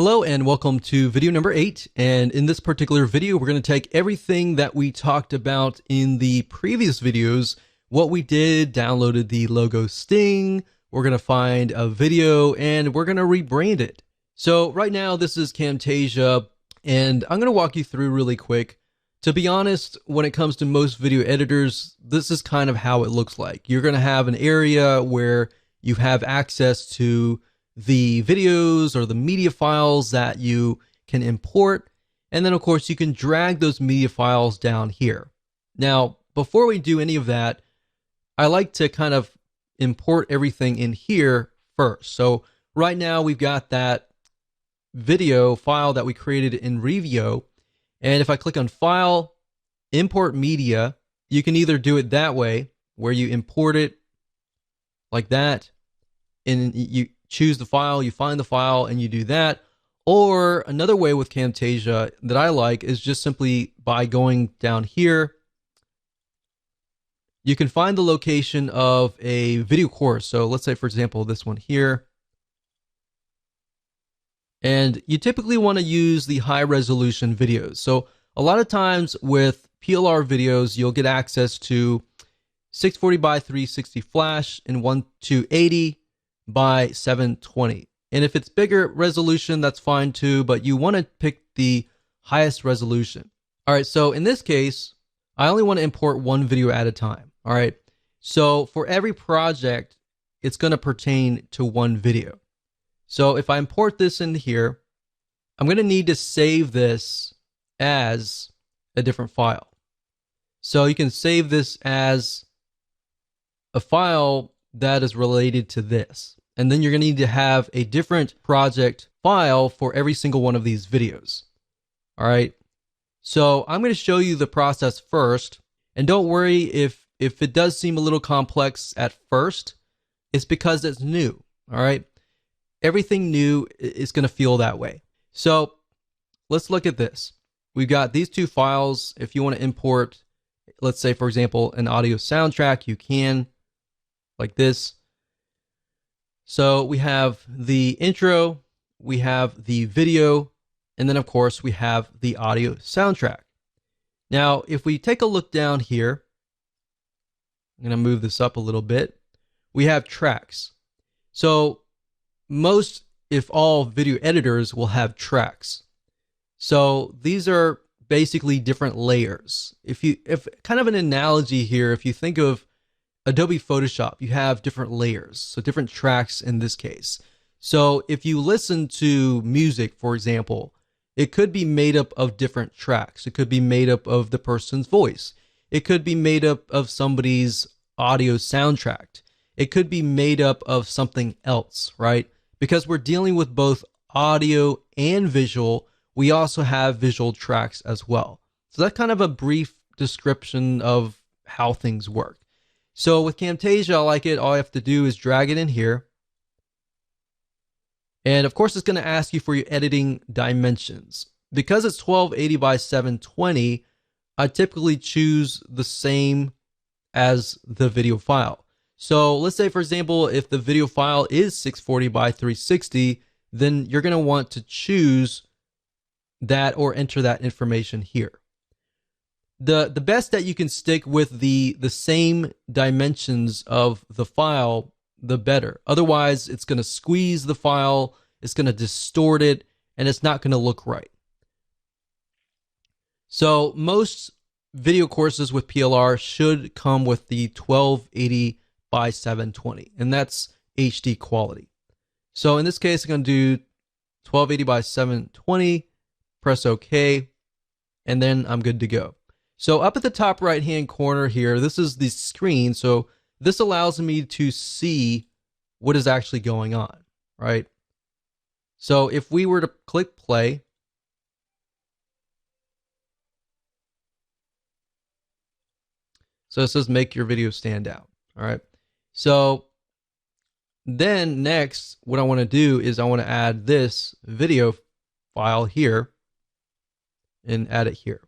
Hello and welcome to video number 8, and in this particular video we're going to take everything that we talked about in the previous videos, what we did, downloaded the logo sting, we're going to find a video, and we're going to rebrand it. So right now this is Camtasia, and I'm going to walk you through really quick. To be honest, when it comes to most video editors, this is kind of how it looks like. You're going to have an area where you have access to the videos or the media files that you can import. And then of course you can drag those media files down here. Now, before we do any of that, I like to kind of import everything in here first. So right now we've got that video file that we created in Revio. And if I click on File, Import Media, you can either do it that way, where you import it like that, and you choose the file, you find the file, and you do that. Or another way with Camtasia that I like is just simply by going down here. You can find the location of a video course. So let's say, for example, this one here. And you typically want to use the high resolution videos. So a lot of times with PLR videos, you'll get access to 640 by 360 flash and 1280 by 720. And if it's bigger resolution, that's fine too, but you want to pick the highest resolution. All right, so in this case, I only want to import one video at a time. All right, so for every project, it's going to pertain to one video. So if I import this into here, I'm going to need to save this as a different file. So you can save this as a file that is related to this. And then you're going to need to have a different project file for every single one of these videos. All right. So I'm going to show you the process first. And don't worry if it does seem a little complex at first, it's because it's new. All right. Everything new is going to feel that way. So let's look at this. We've got these two files. If you want to import, let's say, for example, an audio soundtrack, you can, like this. So we have the intro, we have the video, and then of course we have the audio soundtrack. Now, if we take a look down here, I'm going to move this up a little bit. We have tracks. So most, if all, video editors will have tracks. So these are basically different layers. If kind of an analogy here, if you think of Adobe Photoshop, you have different layers, so different tracks in this case. So if you listen to music, for example, it could be made up of different tracks. It could be made up of the person's voice. It could be made up of somebody's audio soundtrack. It could be made up of something else, right? Because we're dealing with both audio and visual, we also have visual tracks as well. So that's kind of a brief description of how things work. So with Camtasia, I like it. All I have to do is drag it in here. And of course, it's going to ask you for your editing dimensions. Because it's 1280 by 720, I typically choose the same as the video file. So let's say, for example, if the video file is 640 by 360, then you're going to want to choose that or enter that information here. The best that you can stick with the same dimensions of the file, the better. Otherwise, it's going to squeeze the file, it's going to distort it, and it's not going to look right. So most video courses with PLR should come with the 1280 by 720, and that's HD quality. So in this case, I'm going to do 1280 by 720, press OK, and then I'm good to go. So up at the top right hand corner here, this is the screen. So this allows me to see what is actually going on, right? So if we were to click play, so it says make your video stand out. All right. So then next, what I want to do is I want to add this video file here and add it here.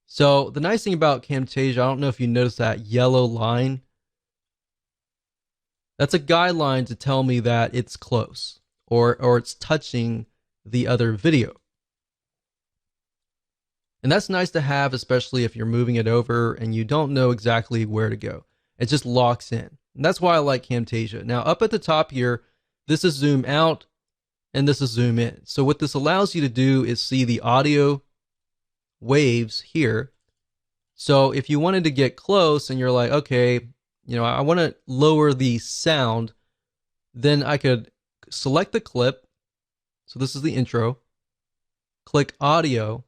So the nice thing about Camtasia, I don't know if you noticed that yellow line. That's a guideline to tell me that it's close or it's touching the other video. And that's nice to have, especially if you're moving it over and you don't know exactly where to go. It just locks in. And that's why I like Camtasia. Now, up at the top here, this is zoom out and this is zoom in. So what this allows you to do is see the audio waves here. So if you wanted to get close and you're like, okay, I want to lower the sound, then I could select the clip. So this is the intro. Click audio.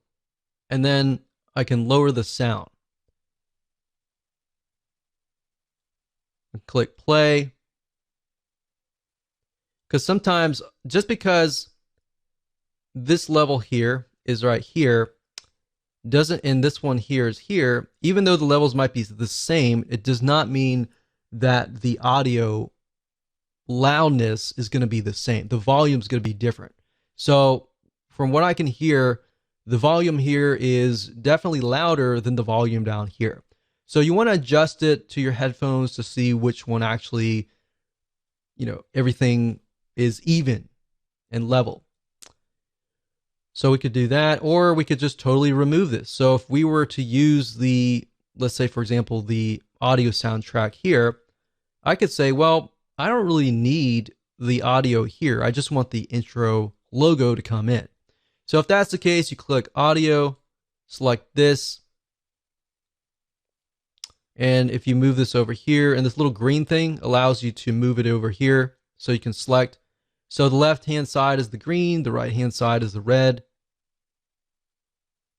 And then I can lower the sound. Click play. Because sometimes, just because this level here is right here, and this one here is here, even though the levels might be the same, it does not mean that the audio loudness is going to be the same. The volume is going to be different. So from what I can hear, the volume here is definitely louder than the volume down here. So you want to adjust it to your headphones to see which one actually, everything is even and level. So we could do that, or we could just totally remove this. So if we were to use let's say for example, the audio soundtrack here, I could say, well, I don't really need the audio here. I just want the intro logo to come in. So if that's the case, you click audio, select this. And if you move this over here, and this little green thing allows you to move it over here, so you can select. So the left-hand side is the green, the right-hand side is the red.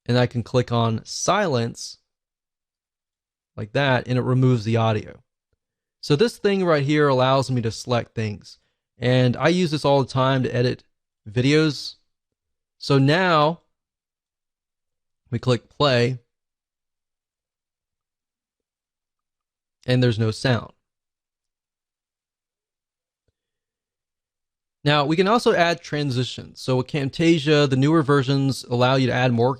And I can click on silence, like that, and it removes the audio. So this thing right here allows me to select things. And I use this all the time to edit videos. So now we click play and there's no sound. Now we can also add transitions. So with Camtasia, the newer versions allow you to add more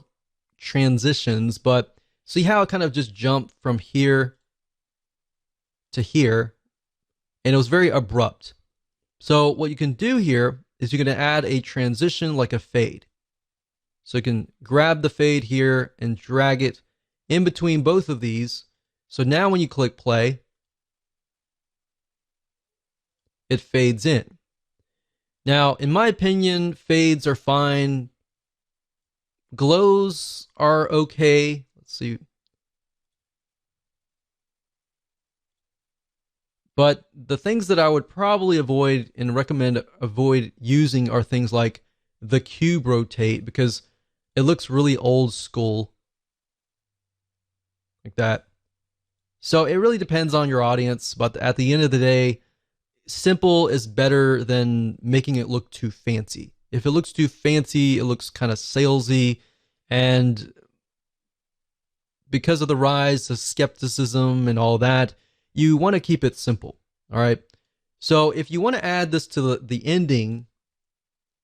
transitions, but see how it kind of just jumped from here to here, and it was very abrupt. So what you can do here is you're going to add a transition like a fade. So you can grab the fade here and drag it in between both of these. So now when you click play, it fades in. Now, in my opinion, fades are fine. Glows are okay. Let's see. But the things that I would probably avoid and recommend avoid using are things like the cube rotate, because it looks really old school. Like that. So it really depends on your audience, but at the end of the day, simple is better than making it look too fancy. If it looks too fancy, it looks kind of salesy, and because of the rise of skepticism and all that, you want to keep it simple. All right. So if you want to add this to the ending,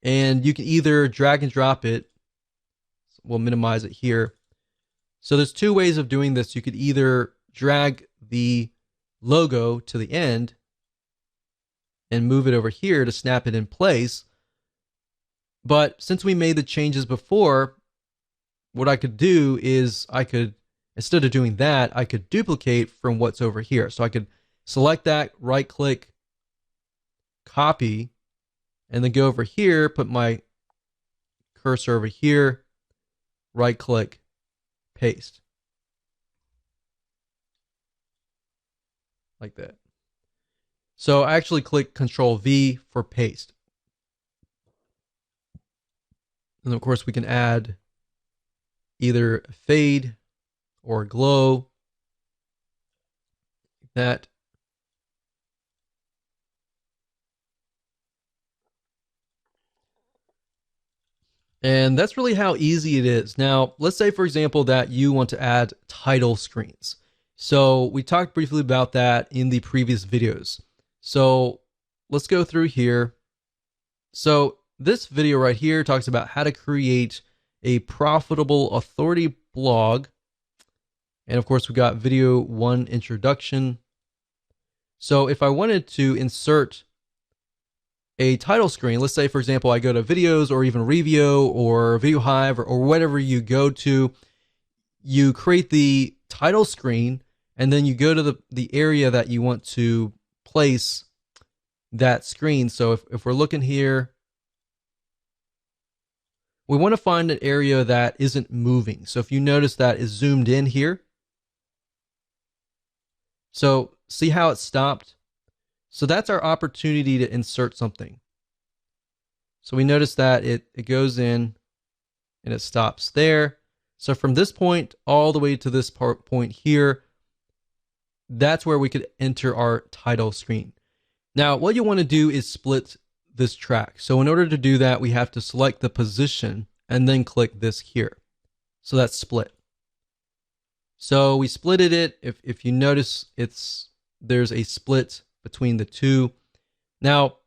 and you can either drag and drop it, we'll minimize it here. So there's two ways of doing this. You could either drag the logo to the end and move it over here to snap it in place. But since we made the changes before, what I could do is instead of doing that, I could duplicate from what's over here. So I could select that, right click, copy, and then go over here, put my cursor over here, right click, paste. Like that. So I actually click Control V for paste. And of course we can add either fade or glow. Like that. And that's really how easy it is. Now, let's say, for example, that you want to add title screens. So we talked briefly about that in the previous videos. So let's go through here. So this video right here talks about how to create a profitable authority blog. And of course, we got video 1 introduction. So if I wanted to insert a title screen, let's say, for example, I go to videos or even Revio or Video Hive or whatever you go to, you create the title screen and then you go to the area that you want to place that screen. So if we're looking here, we want to find an area that isn't moving. So if you notice that is zoomed in here. So see how it stopped? So that's our opportunity to insert something. So we notice that it goes in and it stops there. So from this point all the way to this point here, that's where we could enter our title screen. Now, what you want to do is split this track. So in order to do that, we have to select the position and then click this here. So that's split. So we splitted it. If you notice, there's a split between the two. Now,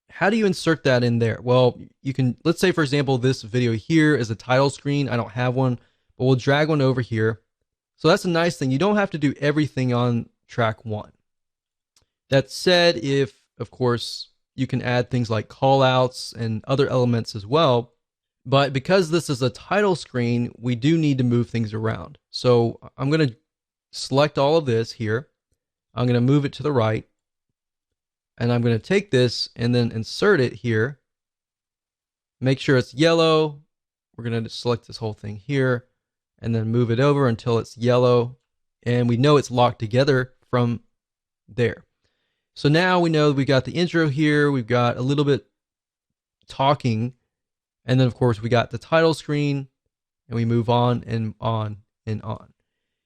how do you insert that in there? Well, you can, let's say for example, this video here is a title screen. I don't have one, but we'll drag one over here. So that's a nice thing. You don't have to do everything on track one. That said, if, of course, you can add things like callouts and other elements as well. But because this is a title screen, we do need to move things around. So I'm going to select all of this here. I'm going to move it to the right. And I'm going to take this and then insert it here. Make sure it's yellow. We're going to select this whole thing here and then move it over until it's yellow. And we know it's locked together from there. So now we know we got the intro here. We've got a little bit talking. And then, of course, we got the title screen. And we move on and on and on.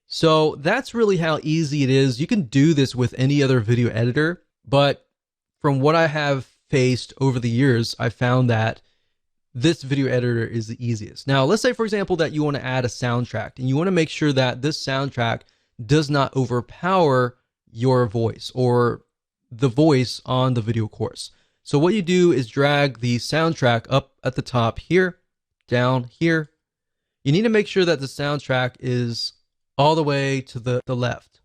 So that's really how easy it is. You can do this with any other video editor. But from what I have faced over the years, I found that this video editor is the easiest. Now, let's say, for example, that you want to add a soundtrack. And you want to make sure that this soundtrack does not overpower your voice or the voice on the video course. So what you do is drag the soundtrack up at the top here, down here. You need to make sure that the soundtrack is all the way to the left.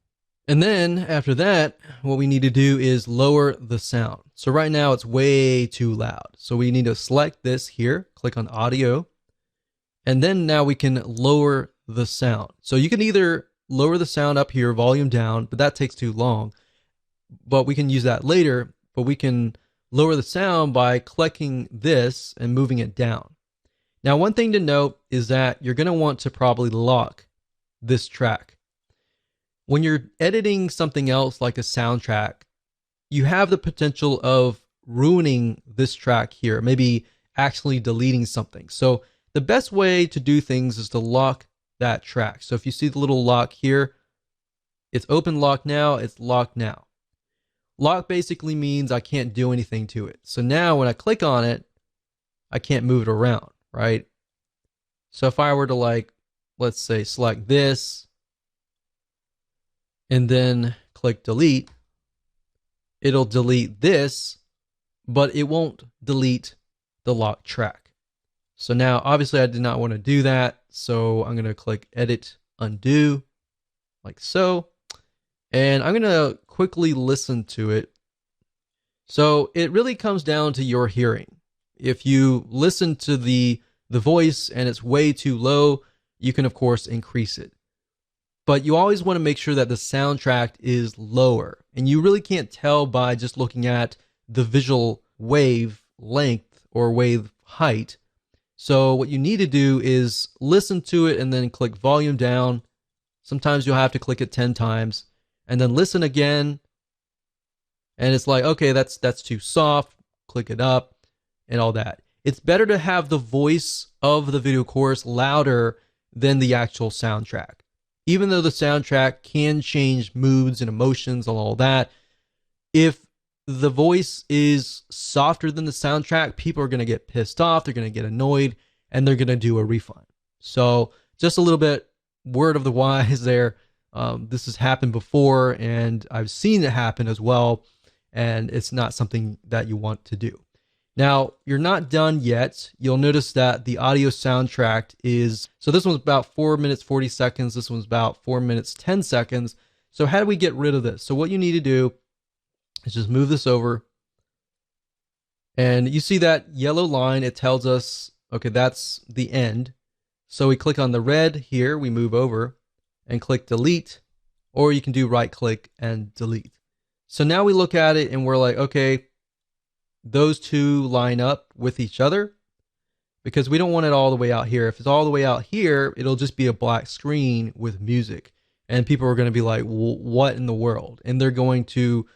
And then after that, what we need to do is lower the sound. So right now it's way too loud. So we need to select this here, click on audio, and then now we can lower the sound. So you can either lower the sound up here, volume down, but that takes too long. But we can use that later, but we can lower the sound by clicking this and moving it down. Now, one thing to note is that you're going to want to probably lock this track. When you're editing something else like a soundtrack, you have the potential of ruining this track here, maybe actually deleting something. So the best way to do things is to lock that track. So if you see the little lock here, it's open lock now, it's locked now. Lock basically means I can't do anything to it. So now when I click on it, I can't move it around, right? So if I were to, like, let's say select this and then click delete, it'll delete this, but it won't delete the locked track. So now obviously I did not want to do that. So I'm going to click edit, undo, like so. And I'm going to quickly listen to it. So it really comes down to your hearing. If you listen to the voice and it's way too low, you can of course increase it. But you always want to make sure that the soundtrack is lower. And you really can't tell by just looking at the visual wave length or wave height. So what you need to do is listen to it and then click volume down. Sometimes you'll have to click it 10 times. And then listen again, and it's like, okay, that's too soft, click it up, and all that. It's better to have the voice of the video course louder than the actual soundtrack. Even though the soundtrack can change moods and emotions and all that, if the voice is softer than the soundtrack, people are going to get pissed off, they're going to get annoyed, and they're going to do a refund. So just a little bit word of the wise there. This has happened before, and I've seen it happen as well, and it's not something that you want to do. Now, you're not done yet. You'll notice that the audio soundtrack is, so this one's about 4 minutes, 40 seconds. This one's about 4 minutes, 10 seconds. So how do we get rid of this? So what you need to do is just move this over, And you see that yellow line, it tells us, okay, that's the end. So we click on the red here, we move over and click delete, or you can do right click and delete. So now we look at it and we're like, okay, those two line up with each other because we don't want it all the way out here. If it's all the way out here, it'll just be a black screen with music. And people are going to be like, what in the world? And they're going to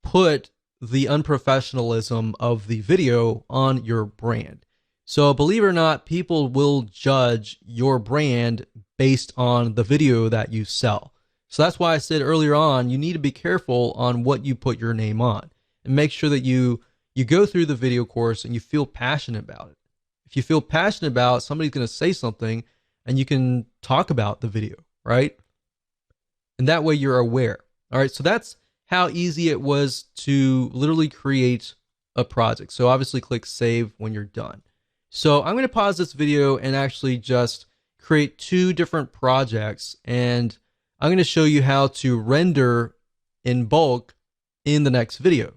put the unprofessionalism of the video on your brand. So believe it or not, people will judge your brand based on the video that you sell. So that's why I said earlier on, you need to be careful on what you put your name on and make sure that you go through the video course and you feel passionate about it. If you feel passionate about it, somebody's going to say something and you can talk about the video, right? And that way you're aware. All right, so that's how easy it was to literally create a project. So obviously click save when you're done. So I'm going to pause this video and actually just create two different projects, and I'm going to show you how to render in bulk in the next video.